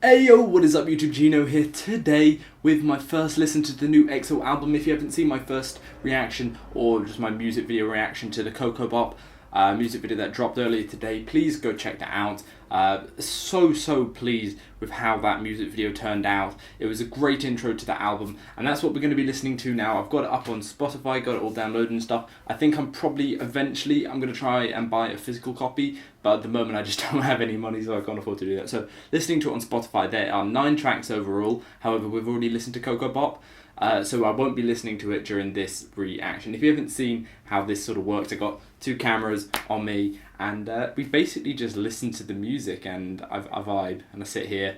Hey yo, what is up YouTube, Ginno here today with my first listen to the new EXO album. If you haven't seen my first reaction or just my music video reaction to the Coco Bop music video that dropped earlier today, please go check that out. So pleased with how that music video turned out. It was a great intro to the album, and that's what we're going to be listening to now. I've got it up on Spotify, got it all downloaded and stuff. I think I'm going to try and buy a physical copy, but at the moment I just don't have any money, so I can't afford to do that. So listening to it on Spotify, there are 9 tracks overall. However, we've already listened to Coco Bop, so I won't be listening to it during this reaction. If you haven't seen how this sort of works, I got 2 cameras on me, and we basically just listen to the music, and I vibe, and I sit here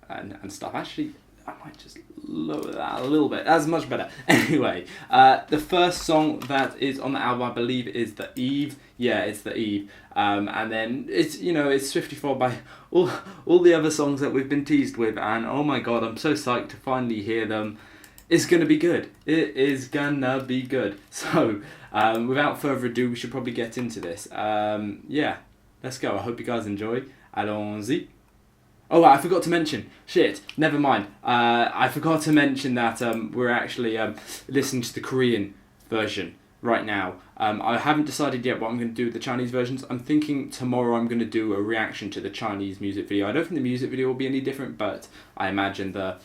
and stuff. Actually, I might just lower that a little bit. That's much better. Anyway, the first song that is on the album, I believe, is The Eve. Yeah, it's The Eve. And then it's 54 by all the other songs that we've been teased with, and oh my god, I'm so psyched to finally hear them. It's gonna be good. It is gonna be good. So, without further ado, we should probably get into this. Yeah, let's go. I hope you guys enjoy. Allons-y. Oh, I forgot to mention. Shit, never mind. I forgot to mention that we're actually listening to the Korean version right now. I haven't decided yet what I'm going to do with the Chinese versions. I'm thinking tomorrow I'm going to do a reaction to the Chinese music video. I don't think the music video will be any different, but I imagine the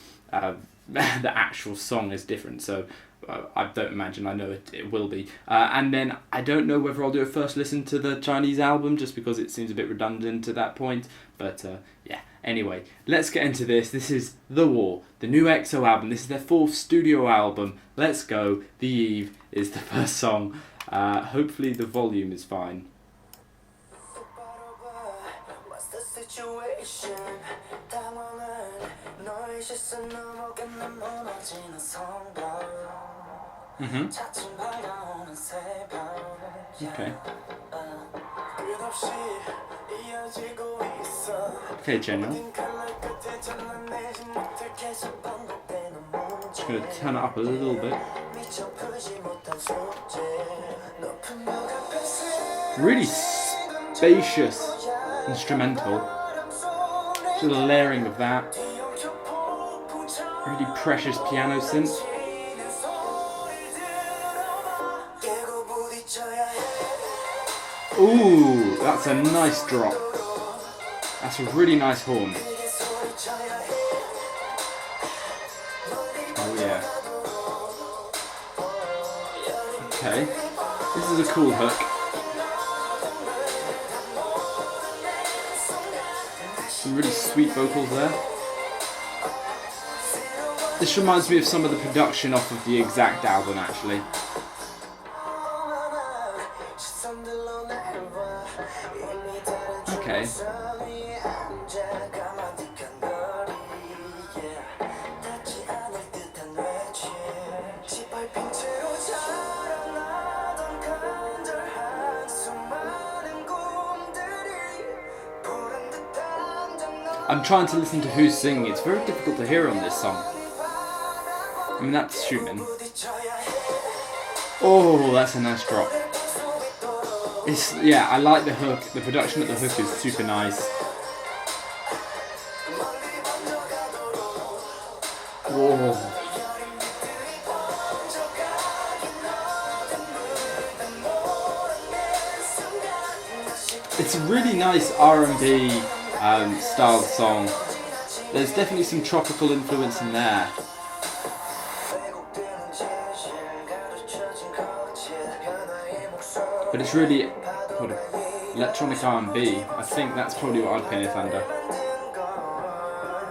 actual song is different, so I don't imagine, I know it will be. And then I don't know whether I'll do a first listen to the Chinese album, just because it seems a bit redundant at that point, but yeah. Anyway, let's get into this. This is The War, the new EXO album. This is their 4th studio album. Let's go. The Eve is the first song. Hopefully the volume is fine. Okay. Okay, Ginno. Just gonna turn it up a little bit. Really spacious instrumental. Just a layering of that. Really precious piano synth. Ooh, that's a nice drop. That's a really nice horn. Oh yeah. Okay. This is a cool hook. Some really sweet vocals there. This reminds me of some of the production off of the Exact album, actually. Okay. I'm trying to listen to who's singing. It's very difficult to hear on this song. I mean, that's shooting. Oh, that's a nice drop. Yeah, I like the hook. The production of the hook is super nice. Whoa. It's a really nice R&B style song. There's definitely some tropical influence in there. But it's really sort of electronic R&B. I think that's probably what I'd pin it under.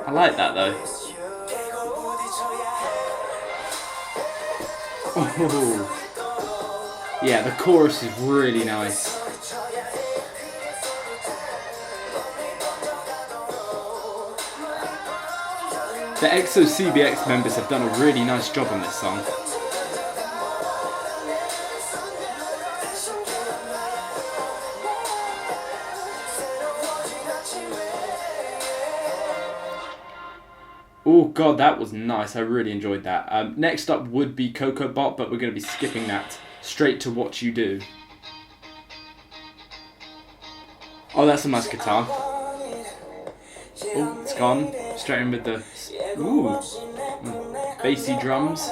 I like that though. Oh. Yeah, the chorus is really nice. The EXO CBX members have done a really nice job on this song. Oh god, that was nice. I really enjoyed that. Next up would be Coco Bop, but we're going to be skipping that straight to What You Do. Oh, that's a nice guitar. Oh, it's gone. Straight in with the bassy drums.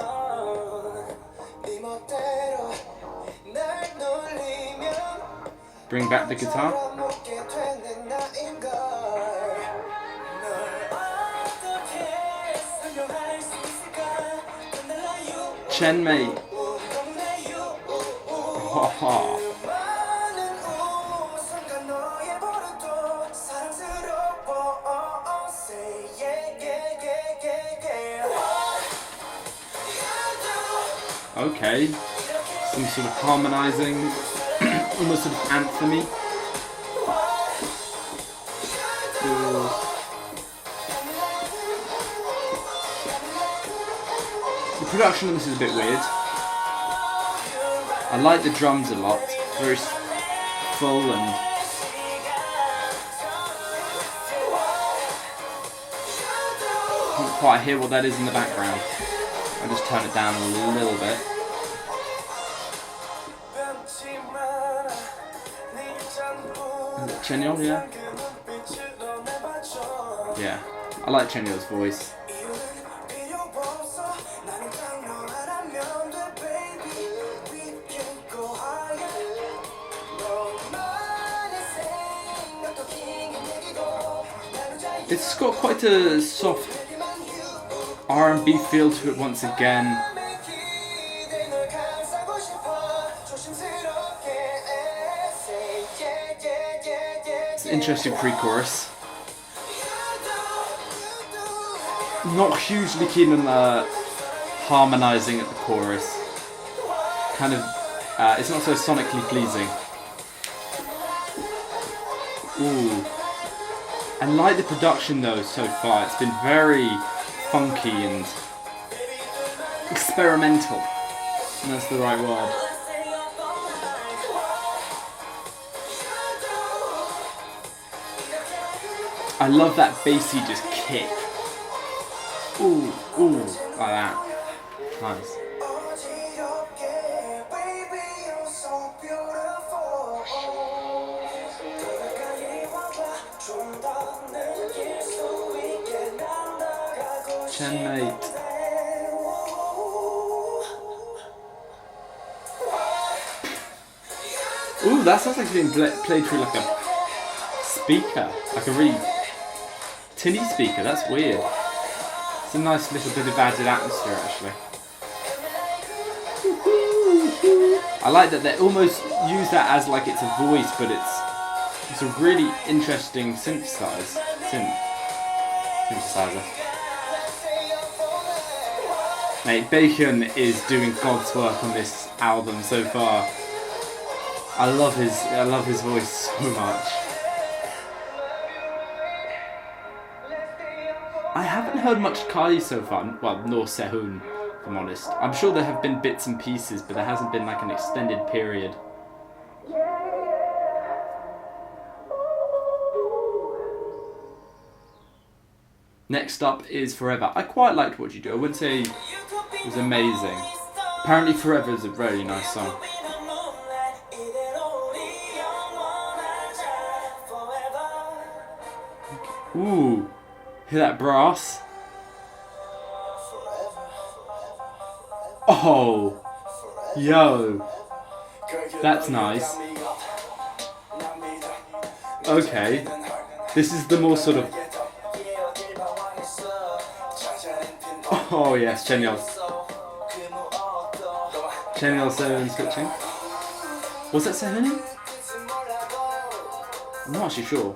Bring back the guitar. Chen mate. Oh. Okay, some sort of harmonising, almost sort of anthemy. The production on this is a bit weird. I like the drums a lot, very full and can't quite hear what that is in the background. I'll just turn it down a little bit. Is it Ginno? Yeah? Yeah. I like Ginno's voice. It's got quite a soft R&B feel to it once again. It's an interesting pre-chorus. Not hugely keen on harmonising at the chorus. Kind of, it's not so sonically pleasing. Ooh. I like the production though so far. It's been very funky and experimental. And that's the right word. I love that bassy just kick. Ooh, ooh, like that. Nice. Chen mate. Ooh, that sounds like it's being played through like a speaker, like a really tinny speaker. That's weird. It's a nice little bit of added atmosphere, actually. I like that they almost use that as like it's a voice, but it's a really interesting synthesizer. Mate, Bacon is doing God's work on this album so far. I love his voice so much. I haven't heard much Kai so far, well, nor Sehun, if I'm honest. I'm sure there have been bits and pieces, but there hasn't been like an extended period. Next up is Forever. I quite liked What You Do. I wouldn't say it was amazing. Apparently Forever is a really nice song. Ooh, hear that brass? Oh, yo, that's nice. Okay, this is the more sort of... Oh yes, Ginno. Ginno Sehun switching. Was that Sehun? I'm not actually sure.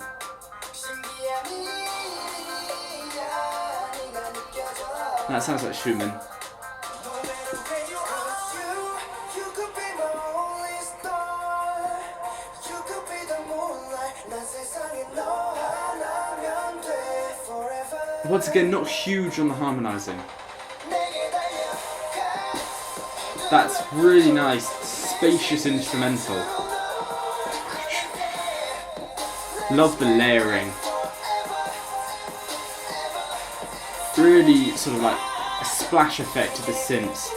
That sounds like Schumann. Once again, not huge on the harmonising. That's really nice, spacious instrumental. Love the layering. Really sort of like a splash effect to the synths.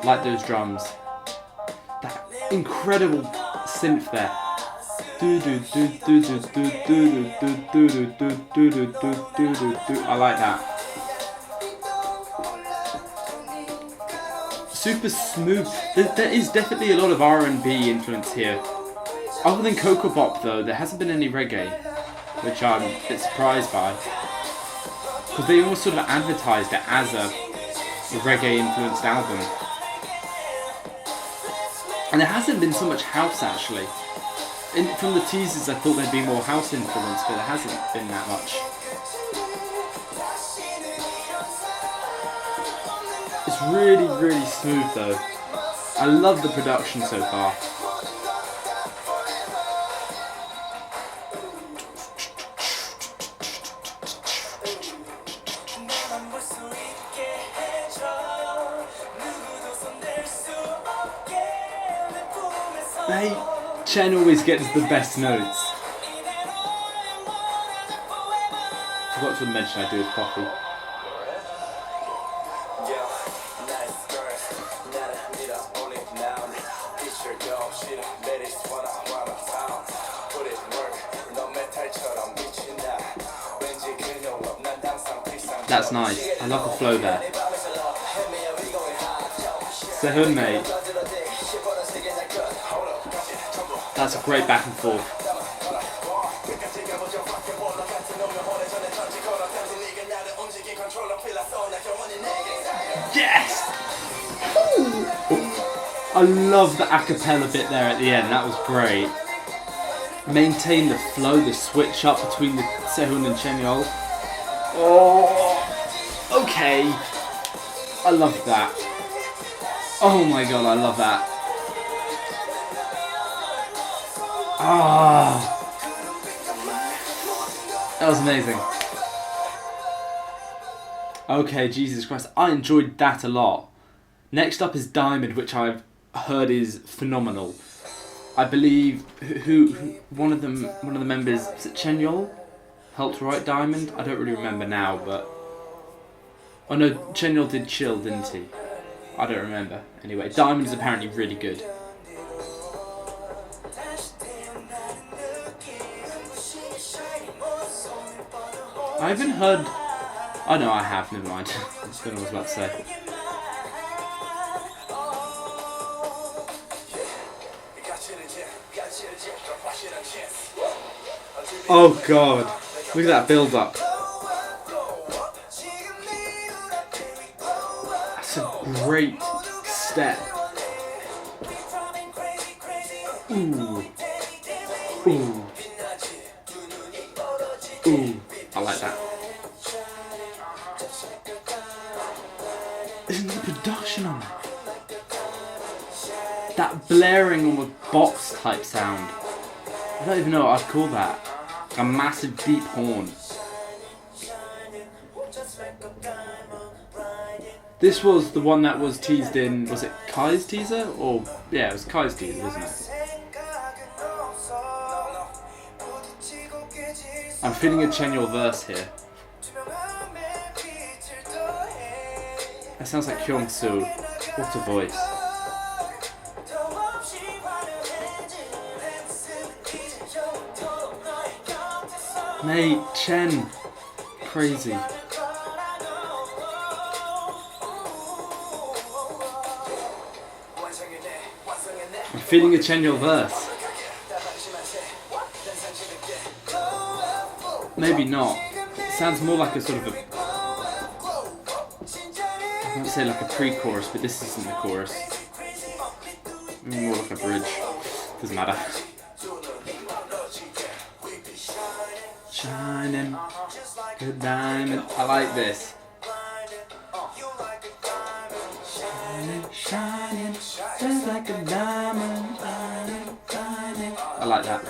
Like those drums. That incredible synth there. I like that. Super smooth. There is definitely a lot of R&B influence here. Other than Coco Bop though, there hasn't been any reggae, which I'm a bit surprised by. Because they almost sort of advertised it as a reggae influenced album. And there hasn't been so much house actually. From the teasers I thought there'd be more house influence, but there hasn't been that much. It's really, really smooth though. I love the production so far. Mate, Chen always gets the best notes. Forgot to mention I do with coffee. That's nice. I love the flow there. Sehun, mate. That's a great back and forth. Yes! I love the acapella bit there at the end. That was great. Maintain the flow, the switch up between the Sehun and Chenyol. Oh, okay. I love that. Oh my god, I love that. Ah, that was amazing. Okay, Jesus Christ, I enjoyed that a lot. Next up is Diamond, which I've heard is phenomenal. I believe one of the members, is it Chenyol, helped write Diamond. I don't really remember now, but oh no, Chenyol did Chill, didn't he? I don't remember. Anyway, Diamond is apparently really good. I haven't heard. Oh no, I have. Never mind. That's what I was about to say. Oh god, look at that build up. That's a great step. Ooh. Ooh. Ooh. I like that. Isn't the production on that? That blaring on the box type sound. I don't even know what I'd call that. A massive deep horn. This was the one that was teased in, was it Kai's teaser? Or, yeah, it was Kai's teaser, wasn't it? I'm feeling a Chenyol verse here. That sounds like Kyung-soo. What a voice. Mate, Chen. Crazy. I'm feeling a Chenyol verse. Maybe not. It sounds more like a sort of a... I won't say like a pre-chorus, but this isn't the chorus. More like a bridge. Doesn't matter. Shining, good diamond. I like this. Shining, shining, just like a diamond. Shining, shining. I like that.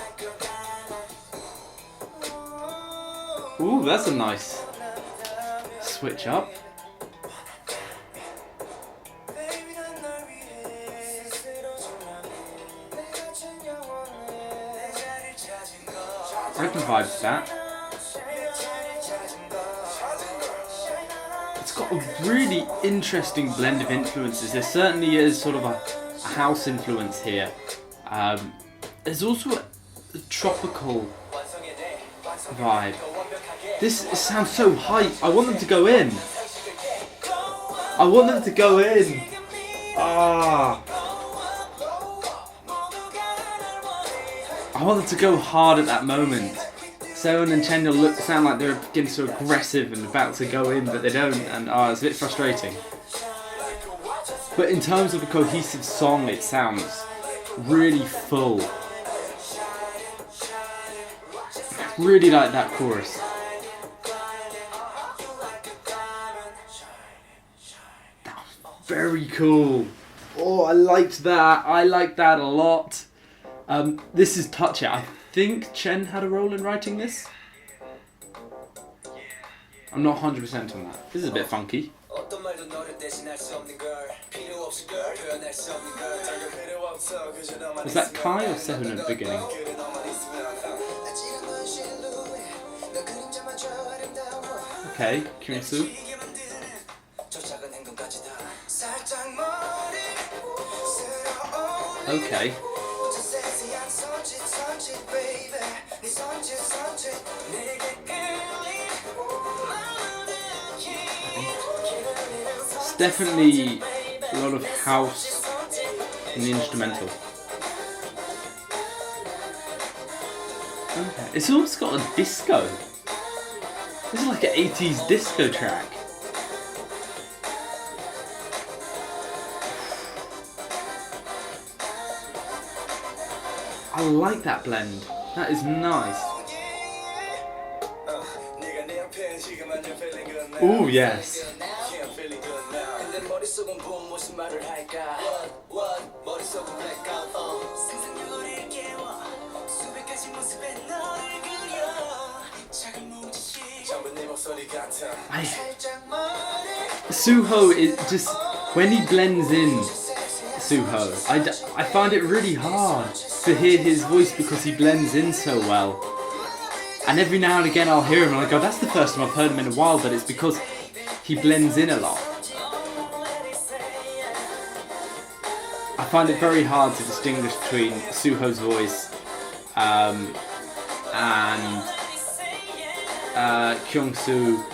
Ooh, that's a nice switch up. I can vibe with that. It's got a really interesting blend of influences. There certainly is sort of a house influence here. There's also a tropical vibe. This sounds so hype. I want them to go in. I want them to go in. Ah. I want them to go hard at that moment. Sehun and Chenyeol sound like they're getting so aggressive and about to go in, but they don't, and it's a bit frustrating. But in terms of a cohesive song, it sounds really full. Really like that chorus. That was very cool. Oh, I liked that. I liked that a lot. This is Touch It. I think Chen had a role in writing this. I'm not 100% on that. This is a bit funky. Was that Kai or Sehun at the beginning? Okay, Kyung-soo. Okay. It's definitely a lot of house in the instrumental. Okay. It's almost got a disco. This is like an 80s disco track. I like that blend. That is nice. Ooh, yes. Suho is just, when he blends in Suho, I find it really hard to hear his voice because he blends in so well. And every now and again I'll hear him and I go, that's the first time I've heard him in a while, but it's because he blends in a lot. I find it very hard to distinguish between Suho's voice and Kyung-soo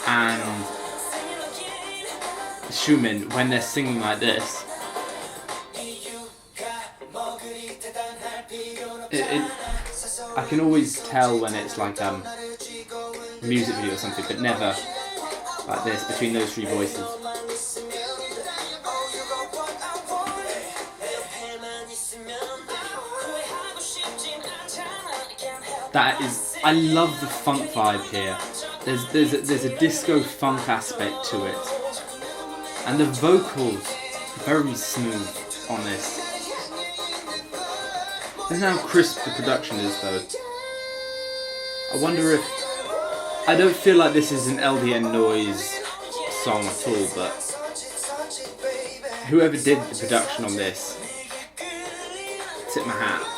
and Xiumin when they're singing like this. I can always tell when it's like a music video or something, but never like this between those three voices. That is, I love the funk vibe here. There's a disco funk aspect to it, and the vocals very smooth on this. This is how crisp the production is, though. I wonder if, I don't feel like this is an LDN Noise song at all, but whoever did the production on this, tip my hat.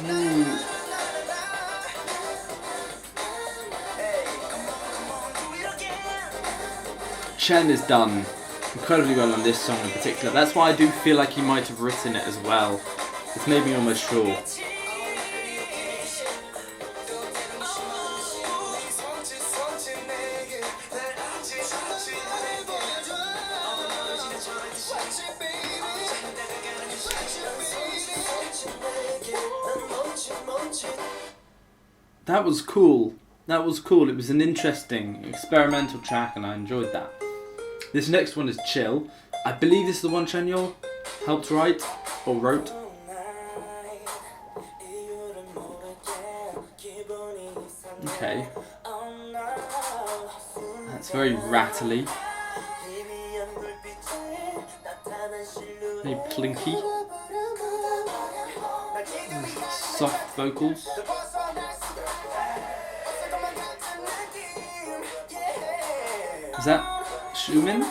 Ooh. Chen has done incredibly well on this song in particular. That's why I do feel like he might have written it as well. It's made me almost sure. That was cool. That was cool. It was an interesting experimental track and I enjoyed that. This next one is Chill. I believe this is the one Chenyeol helped write or wrote. Okay. That's very rattly. Very plinky. Soft vocals. Is that Xiumin?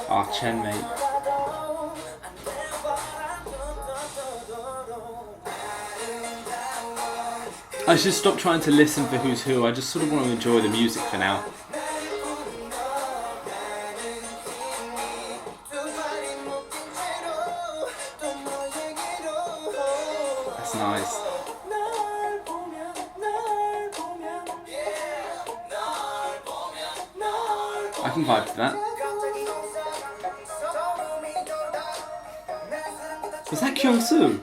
Ah, Chen, mate. I should stop trying to listen for who's who. I just sort of want to enjoy the music for now. That's nice. I can vibe to that. Was that Kyung-soo?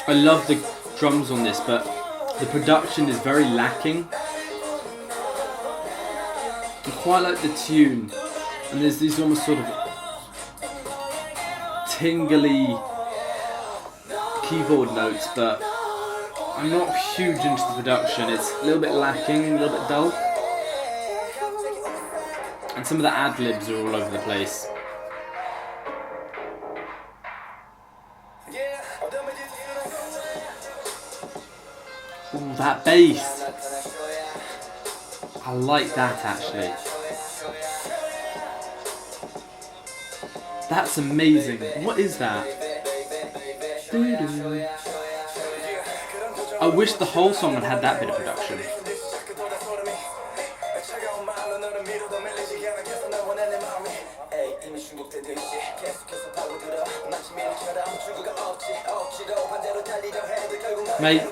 I love the drums on this, but the production is very lacking. I quite like the tune, and there's these almost sort of tingly keyboard notes, but I'm not huge into the production. It's a little bit lacking, a little bit dull, and some of the ad-libs are all over the place. Ooh, that bass! I like that actually. That's amazing. What is that? I wish the whole song had had that bit of production. Mate,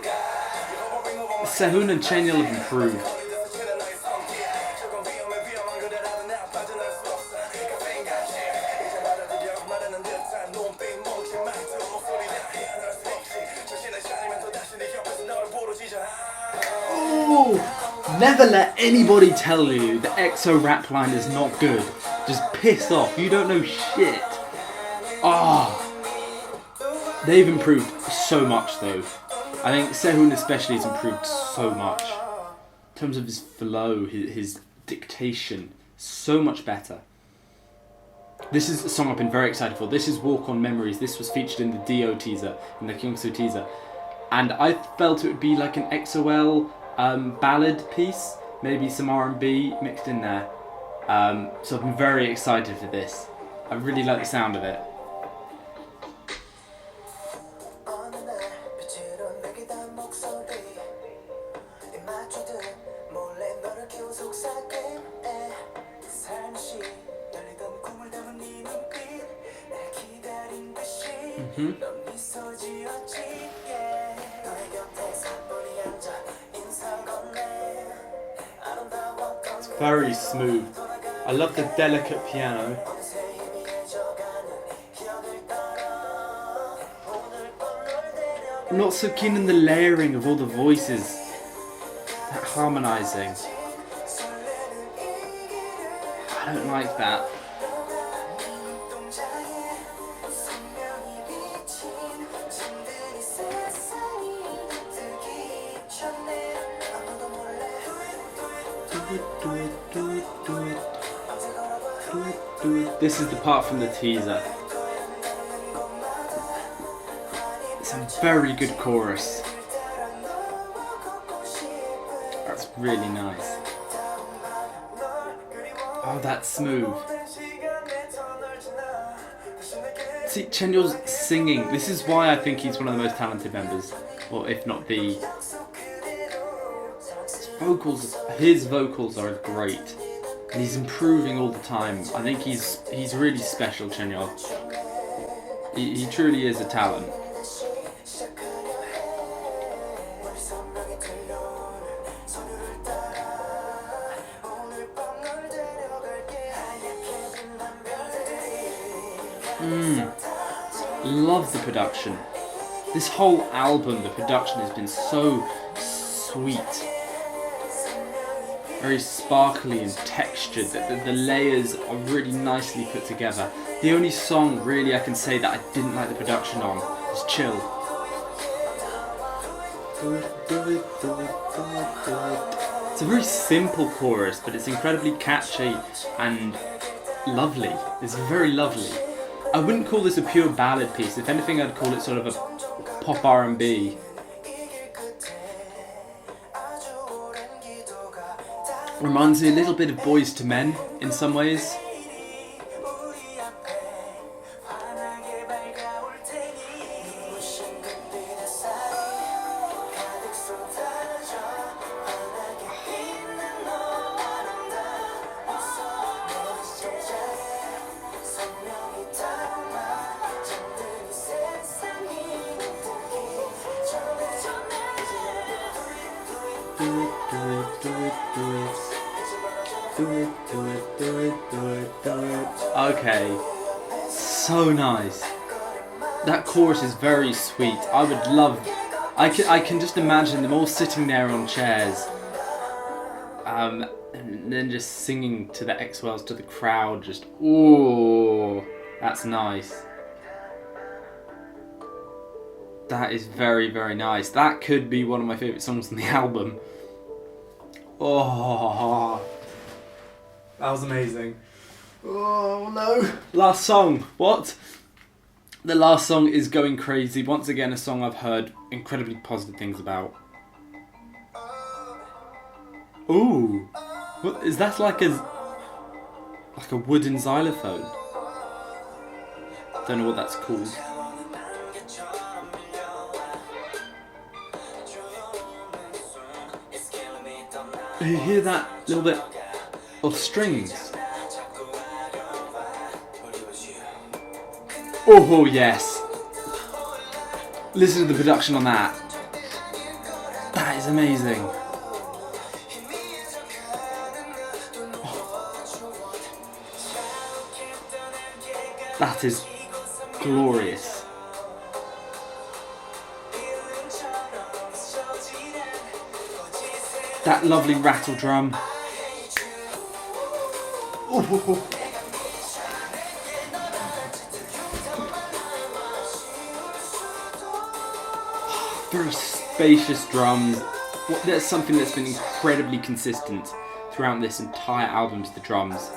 Sehun and Chenyol have improved. Oh, never let anybody tell you the EXO rap line is not good. Just piss off. You don't know shit. Ah, they've improved so much though. I think Sehun especially has improved so much. In terms of his flow, his dictation, so much better. This is a song I've been very excited for. This is Walk on Memories. This was featured in the Dio teaser, in the Kyung-soo teaser. And I felt it would be like an XOL ballad piece, maybe some R&B mixed in there. So I've been very excited for this. I really like the sound of it. It's very smooth. I love the delicate piano. I'm not so keen on the layering of all the voices, that harmonising. I don't like that. This is the part from the teaser. It's a very good chorus. That's really nice. Oh, that's smooth. See, Chenyol's singing. This is why I think he's one of the most talented members, or if not the. His vocals are great, and he's improving all the time. I think he's really special, Chenyol. He truly is a talent. Love the production. This whole album, the production has been so sweet. Very sparkly and textured. The layers are really nicely put together. The only song really I can say that I didn't like the production on is Chill. It's a very simple chorus, but it's incredibly catchy and lovely. It's very lovely. I wouldn't call this a pure ballad piece. If anything, I'd call it sort of a pop R&B. Reminds me a little bit of Boys to Men in some ways. Okay, so nice. That chorus is very sweet. I would love. I can just imagine them all sitting there on chairs, and then just singing to the X-Wells to the crowd. Just ooh, that's nice. That is very, very nice. That could be one of my favourite songs on the album. Oh, that was amazing. Oh no. Last song. What? The last song is Going Crazy. Once again, a song I've heard incredibly positive things about. Ooh. What is that, like a wooden xylophone? Don't know what that's called. You hear that little bit of strings? Oh yes! Listen to the production on that. That is amazing. That is glorious. That lovely rattle drum. Oh. Very spacious drums. There's something that's been incredibly consistent throughout this entire album is the drums.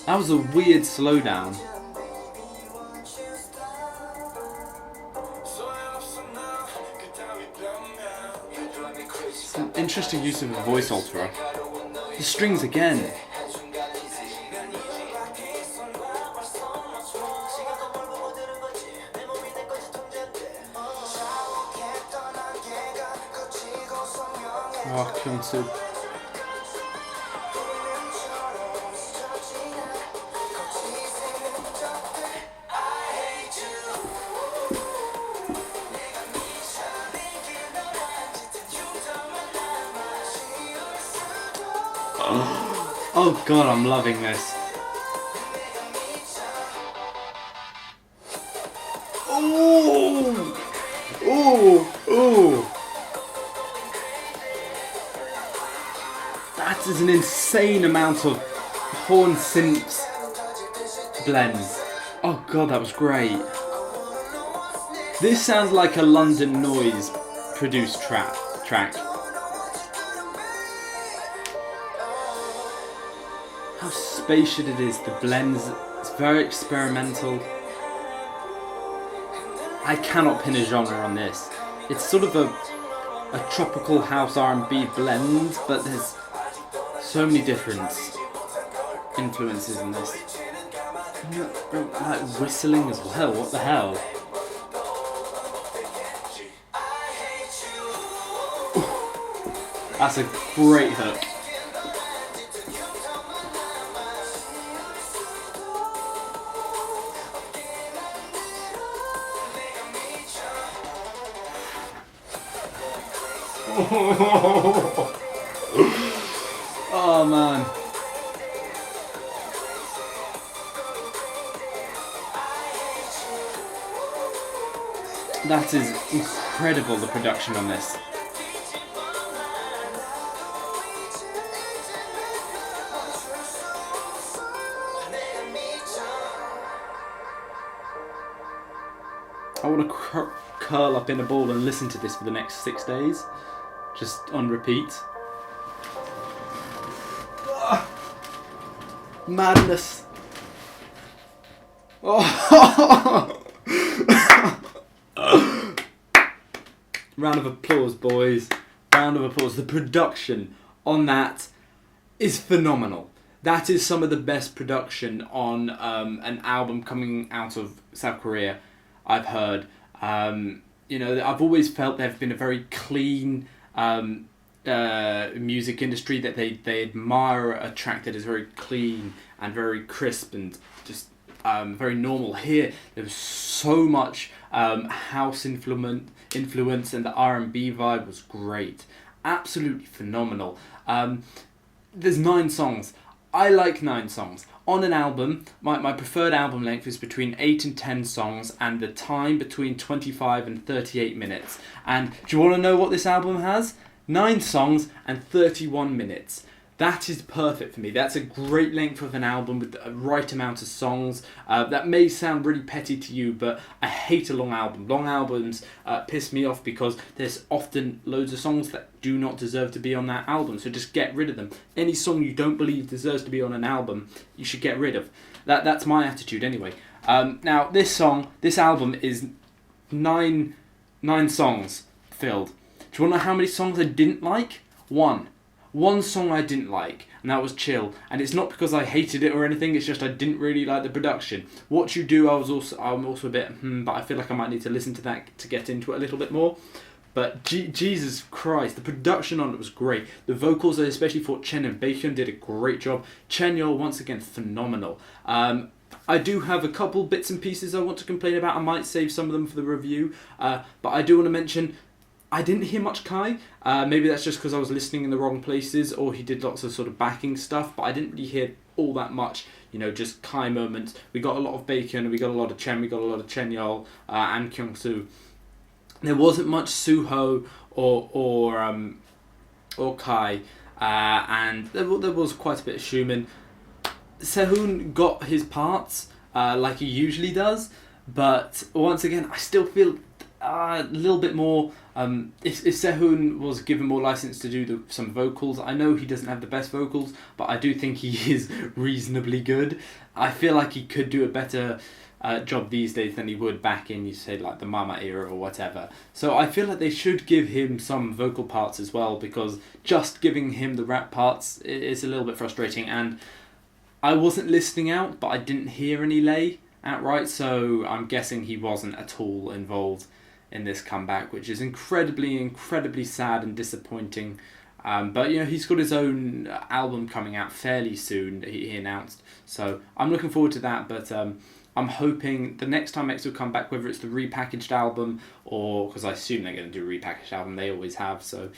That was a weird slowdown. Some interesting use of a voice alterer. The strings again. Oh, Kyung-soo. Oh god, I'm loving this. Ooh! Ooh! Ooh! That is an insane amount of horn synths blends. Oh god, that was great. This sounds like a London Noise produced track. How spacious it is, the blends, it's very experimental. I cannot pin a genre on this. It's sort of a tropical house R&B blend, but there's so many different influences in this. Like whistling as well, what the hell? That's a great hook. Oh man. That is incredible, the production on this. I want to curl up in a ball and listen to this for the next 6 days. Just on repeat. Madness. Oh. Round of applause, boys. Round of applause. The production on that is phenomenal. That is some of the best production on an album coming out of South Korea I've heard. I've always felt they've been a very clean music industry, that they admire a track that is very clean and very crisp and just very normal. Here there was so much house influence, and the R&B vibe was great, absolutely phenomenal. There's 9 songs. I like 9 songs. On an album, my preferred album length is between 8 and 10 songs, and the time between 25 and 38 minutes. And do you want to know what this album has? 9 songs and 31 minutes. That is perfect for me. That's a great length of an album with the right amount of songs. That may sound really petty to you, but I hate a long album. Long albums piss me off because there's often loads of songs that do not deserve to be on that album. So just get rid of them. Any song you don't believe deserves to be on an album, you should get rid of. That's my attitude anyway. Now this album is nine songs filled. Do you want to know how many songs I didn't like? One song I didn't like, and that was Chill. And it's not because I hated it or anything, it's just I didn't really like the production. What You Do, I'm also a bit, but I feel like I might need to listen to that to get into it a little bit more. But Jesus Christ, the production on it was great. The vocals, I especially thought Chen and Baekhyun did a great job. Chen Yeol, once again, phenomenal. I do have a couple bits and pieces I want to complain about. I might save some of them for the review. But I do want to mention, I didn't hear much Kai. Maybe that's just because I was listening in the wrong places, or he did lots of sort of backing stuff, but I didn't really hear all that much, just Kai moments. We got a lot of Baekhyun, we got a lot of Chen, we got a lot of Chen Yeol and Kyung-soo. There wasn't much Suho or Kai, and there was quite a bit of Schumann. Sehun got his parts like he usually does, but once again, I still feel a little bit more. If Sehun was given more license to do some vocals, I know he doesn't have the best vocals, but I do think he is reasonably good. I feel like he could do a better job these days than he would back in, you say, like the Mama era or whatever. So I feel like they should give him some vocal parts as well, because just giving him the rap parts is a little bit frustrating. And I wasn't listening out, but I didn't hear any Lay outright, so I'm guessing he wasn't at all involved in this comeback, which is incredibly sad and disappointing. But he's got his own album coming out fairly soon, he announced, so I'm looking forward to that. But I'm hoping the next time X will come back, whether it's the repackaged album, or because I assume they're going to do a repackaged album, they always have, so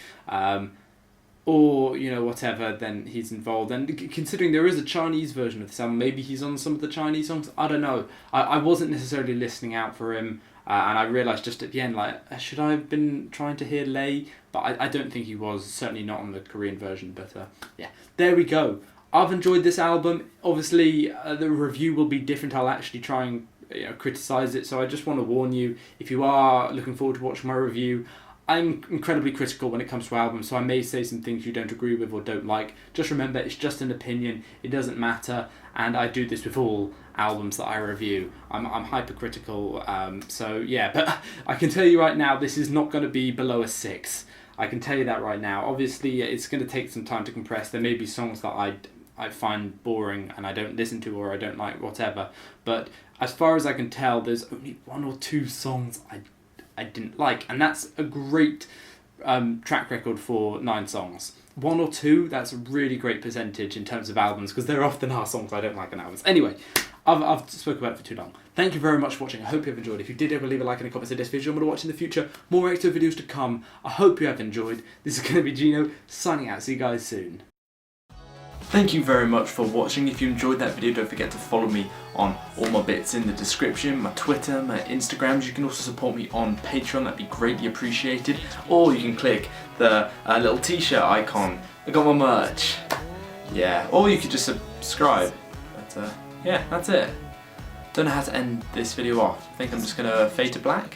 or whatever, then he's involved. And considering there is a Chinese version of this album, maybe he's on some of the Chinese songs. I don't know. I wasn't necessarily listening out for him. And I realised just at the end, should I have been trying to hear Lay? But I don't think he was, certainly not on the Korean version. But yeah, there we go. I've enjoyed this album. Obviously, the review will be different. I'll actually try and criticise it. So I just want to warn you, if you are looking forward to watching my review, I'm incredibly critical when it comes to albums, so I may say some things you don't agree with or don't like. Just remember, it's just an opinion, it doesn't matter, and I do this with all albums that I review. I'm hypercritical, so yeah, but I can tell you right now, this is not going to be below a 6. I can tell you that right now. Obviously, it's going to take some time to compress. There may be songs that I find boring and I don't listen to, or I don't like, whatever, but as far as I can tell, there's only 1 or 2 songs I didn't like, and that's a great track record for 9 songs. 1 or 2, that's a really great percentage in terms of albums, because there often are songs I don't like on albums. Anyway, I've spoken about it for too long. Thank you very much for watching. I hope you have enjoyed. If you did, ever leave a like and a comment to this video. I'm going to watch in the future more extra videos to come. I hope you have enjoyed. This is going to be Ginno signing out. See you guys soon. Thank you very much for watching. If you enjoyed that video, don't forget to follow me on all my bits in the description, my Twitter, my Instagrams. You can also support me on Patreon, that'd be greatly appreciated. Or you can click the little t-shirt icon. I got my merch. Yeah, or you could just subscribe. But yeah, that's it. Don't know how to end this video off. I think I'm just going to fade to black.